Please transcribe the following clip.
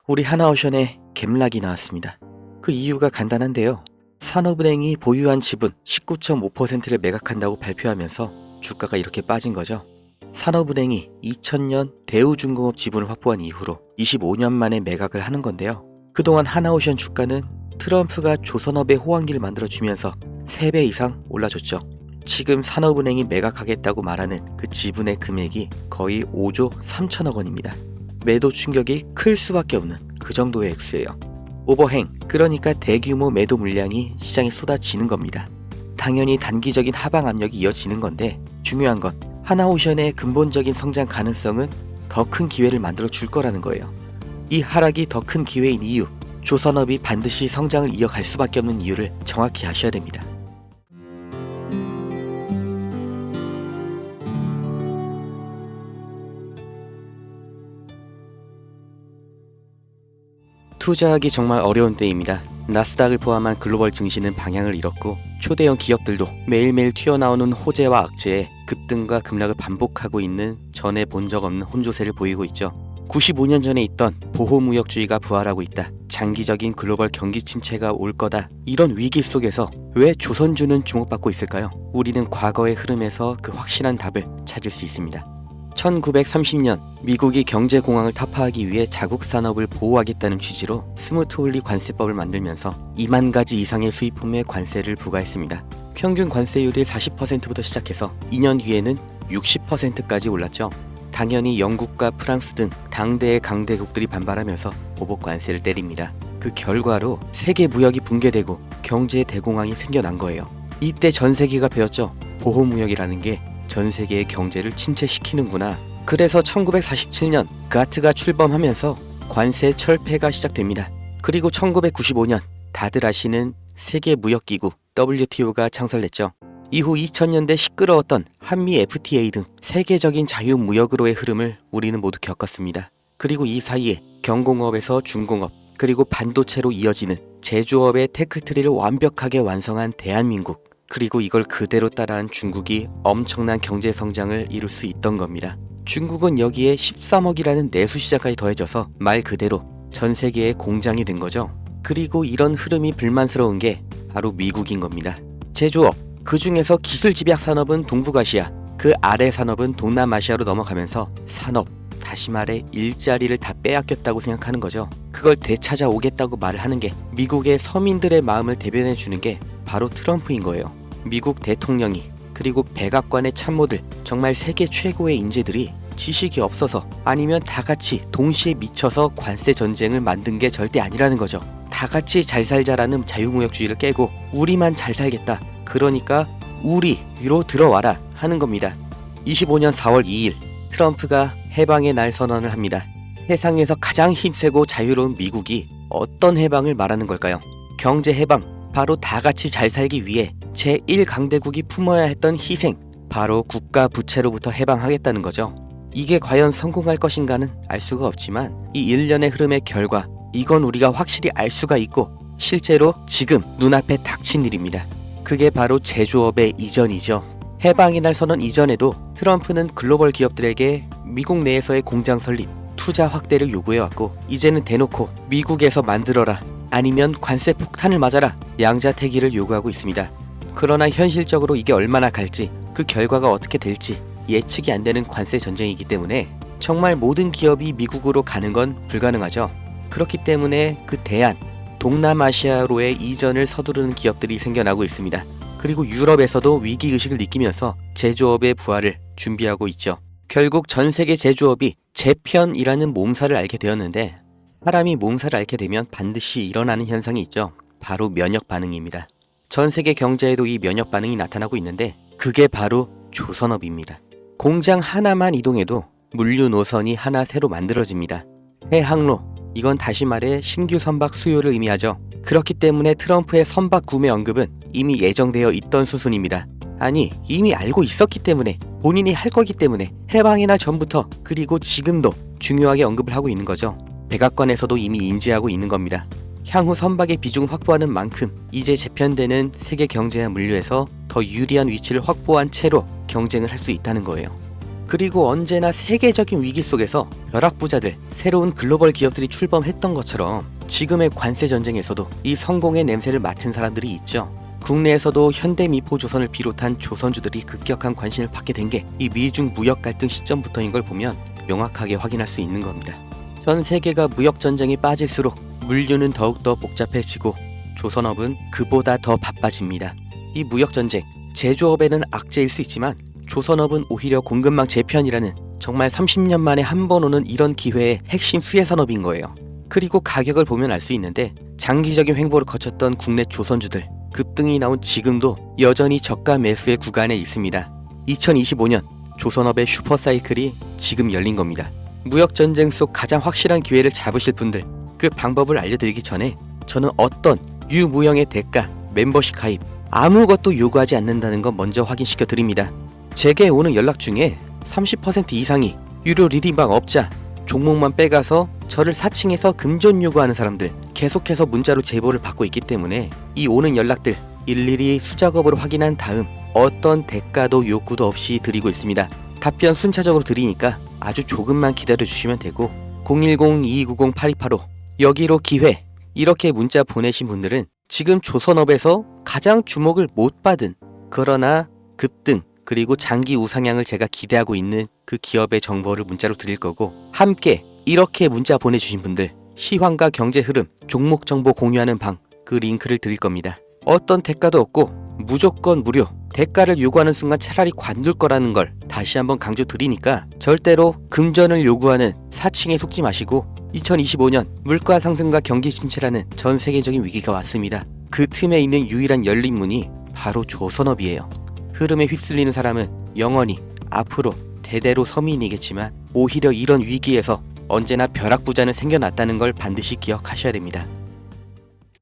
우리 하나오션에 갭락이 나왔습니다. 그 이유가 간단한데요. 산업은행이 보유한 지분 19.5%를 매각한다고 발표하면서 주가가 이렇게 빠진 거죠. 산업은행이 2000년 대우중공업 지분을 확보한 이후로 25년 만에 매각을 하는 건데요. 그동안 하나오션 주가는 트럼프가 조선업의 호황기를 만들어주면서 3배 이상 올라줬죠. 지금 산업은행이 매각하겠다고 말하는 그 지분의 금액이 거의 5조 3천억 원입니다. 매도 충격이 클 수밖에 없는 그 정도의 액수예요. 오버행, 그러니까 대규모 매도 물량이 시장에 쏟아지는 겁니다. 당연히 단기적인 하방 압력이 이어지는 건데 중요한 건 하나오션의 근본적인 성장 가능성은 더 큰 기회를 만들어 줄 거라는 거예요. 이 하락이 더 큰 기회인 이유, 조선업이 반드시 성장을 이어갈 수밖에 없는 이유를 정확히 아셔야 됩니다. 투자하기 정말 어려운 때입니다. 나스닥을 포함한 글로벌 증시는 방향을 잃었고 초대형 기업들도 매일매일 튀어나오는 호재와 악재에 급등과 급락을 반복하고 있는 전에 본 적 없는 혼조세를 보이고 있죠. 95년 전에 있던 보호무역주의가 부활하고 있다. 장기적인 글로벌 경기 침체가 올 거다. 이런 위기 속에서 왜 조선주는 주목받고 있을까요? 우리는 과거의 흐름에서 그 확실한 답을 찾을 수 있습니다. 1930년 미국이 경제공황을 타파하기 위해 자국 산업을 보호하겠다는 취지로 스무트홀리 관세법을 만들면서 2만 가지 이상의 수입품에 관세를 부과했습니다. 평균 관세율이 40%부터 시작해서 2년 뒤에는 60%까지 올랐죠. 당연히 영국과 프랑스 등 당대의 강대국들이 반발하면서 보복 관세를 때립니다. 그 결과로 세계 무역이 붕괴되고 경제 대공황이 생겨난 거예요. 이때 전 세계가 배웠죠. 보호무역이라는 게 전 세계의 경제를 침체시키는구나. 그래서 1947년 가트가 출범하면서 관세 철폐가 시작됩니다. 그리고 1995년 다들 아시는 세계무역기구 WTO가 창설됐죠. 이후 2000년대 시끄러웠던 한미 FTA 등 세계적인 자유무역으로의 흐름을 우리는 모두 겪었습니다. 그리고 이 사이에 경공업에서 중공업, 그리고 반도체로 이어지는 제조업의 테크트리를 완벽하게 완성한 대한민국, 그리고 이걸 그대로 따라한 중국이 엄청난 경제 성장을 이룰 수 있던 겁니다. 중국은 여기에 13억이라는 내수 시장까지 더해져서 말 그대로 전 세계의 공장이 된 거죠. 그리고 이런 흐름이 불만스러운 게 바로 미국인 겁니다. 제조업, 그 중에서 기술 집약 산업은 동북아시아, 그 아래 산업은 동남아시아로 넘어가면서 산업, 다시 말해 일자리를 다 빼앗겼다고 생각하는 거죠. 그걸 되찾아오겠다고 말을 하는 게 미국의 서민들의 마음을 대변해 주는 게 바로 트럼프인 거예요. 미국 대통령이, 그리고 백악관의 참모들, 정말 세계 최고의 인재들이 지식이 없어서 아니면 다 같이 동시에 미쳐서 관세 전쟁을 만든 게 절대 아니라는 거죠. 다 같이 잘 살자라는 자유무역주의를 깨고 우리만 잘 살겠다, 그러니까 우리로 들어와라 하는 겁니다. 25년 4월 2일 트럼프가 해방의 날 선언을 합니다. 세상에서 가장 힘세고 자유로운 미국이 어떤 해방을 말하는 걸까요? 경제 해방, 바로 다 같이 잘 살기 위해 제1강대국이 품어야 했던 희생, 바로 국가 부채로부터 해방하겠다는 거죠. 이게 과연 성공할 것인가는 알 수가 없지만 이 일련의 흐름의 결과, 이건 우리가 확실히 알 수가 있고 실제로 지금 눈앞에 닥친 일입니다. 그게 바로 제조업의 이전이죠. 해방의 날 선언 이전에도 트럼프는 글로벌 기업들에게 미국 내에서의 공장 설립, 투자 확대를 요구해왔고 이제는 대놓고 미국에서 만들어라, 아니면 관세 폭탄을 맞아라, 양자택일을 요구하고 있습니다. 그러나 현실적으로 이게 얼마나 갈지, 그 결과가 어떻게 될지 예측이 안 되는 관세 전쟁이기 때문에 정말 모든 기업이 미국으로 가는 건 불가능하죠. 그렇기 때문에 그 대안, 동남아시아로의 이전을 서두르는 기업들이 생겨나고 있습니다. 그리고 유럽에서도 위기의식을 느끼면서 제조업의 부활을 준비하고 있죠. 결국 전 세계 제조업이 재편이라는 몸살을 앓게 되었는데, 사람이 몸살을 앓게 되면 반드시 일어나는 현상이 있죠. 바로 면역 반응입니다. 전 세계 경제에도 이 면역 반응이 나타나고 있는데 그게 바로 조선업입니다. 공장 하나만 이동해도 물류 노선이 하나 새로 만들어집니다. 새 항로, 이건 다시 말해 신규 선박 수요를 의미하죠. 그렇기 때문에 트럼프의 선박 구매 언급은 이미 예정되어 있던 수순입니다. 아니, 이미 알고 있었기 때문에, 본인이 할 거기 때문에 해방의 날 전부터, 그리고 지금도 중요하게 언급을 하고 있는 거죠. 백악관에서도 이미 인지하고 있는 겁니다. 향후 선박의 비중을 확보하는 만큼 이제 재편되는 세계 경제와 물류에서 더 유리한 위치를 확보한 채로 경쟁을 할 수 있다는 거예요. 그리고 언제나 세계적인 위기 속에서 벼락부자들, 새로운 글로벌 기업들이 출범했던 것처럼 지금의 관세 전쟁에서도 이 성공의 냄새를 맡은 사람들이 있죠. 국내에서도 현대미포조선을 비롯한 조선주들이 급격한 관심을 받게 된 게 이 미중 무역 갈등 시점부터인 걸 보면 명확하게 확인할 수 있는 겁니다. 전 세계가 무역 전쟁에 빠질수록 물류는 더욱더 복잡해지고 조선업은 그보다 더 바빠집니다. 이 무역 전쟁, 제조업에는 악재일 수 있지만 조선업은 오히려 공급망 재편이라는 정말 30년 만에 한 번 오는 이런 기회의 핵심 수혜 산업인 거예요. 그리고 가격을 보면 알 수 있는데 장기적인 횡보를 거쳤던 국내 조선주들 급등이 나온 지금도 여전히 저가 매수의 구간에 있습니다. 2025년 조선업의 슈퍼사이클이 지금 열린 겁니다. 무역전쟁 속 가장 확실한 기회를 잡으실 분들, 그 방법을 알려드리기 전에 저는 어떤 유무형의 대가, 멤버십 가입 아무것도 요구하지 않는다는 거 먼저 확인시켜 드립니다. 제게 오는 연락 중에 30% 이상이 유료 리딩방 업자, 종목만 빼가서 저를 사칭해서 금전 요구하는 사람들 계속해서 문자로 제보를 받고 있기 때문에 이 오는 연락들 일일이 수작업으로 확인한 다음 어떤 대가도 요구도 없이 드리고 있습니다. 답변 순차적으로 드리니까 아주 조금만 기다려 주시면 되고 010-2290-8285 여기로 기회 이렇게 문자 보내신 분들은 지금 조선업에서 가장 주목을 못 받은 그러나 급등 그리고 장기 우상향을 제가 기대하고 있는 그 기업의 정보를 문자로 드릴 거고 함께 이렇게 문자 보내주신 분들 시황과 경제 흐름, 종목 정보 공유하는 방 그 링크를 드릴 겁니다. 어떤 대가도 없고 무조건 무료 대가를 요구하는 순간 차라리 관둘 거라는 걸 다시 한번 강조 드리니까 절대로 금전을 요구하는 사칭에 속지 마시고 2025년 물가 상승과 경기 침체라는 전 세계적인 위기가 왔습니다. 그 틈에 있는 유일한 열린 문이 바로 조선업이에요. 흐름에 휩쓸리는 사람은 영원히 앞으로 대대로 서민이겠지만 오히려 이런 위기에서 언제나 벼락부자는 생겨났다는 걸 반드시 기억하셔야 됩니다.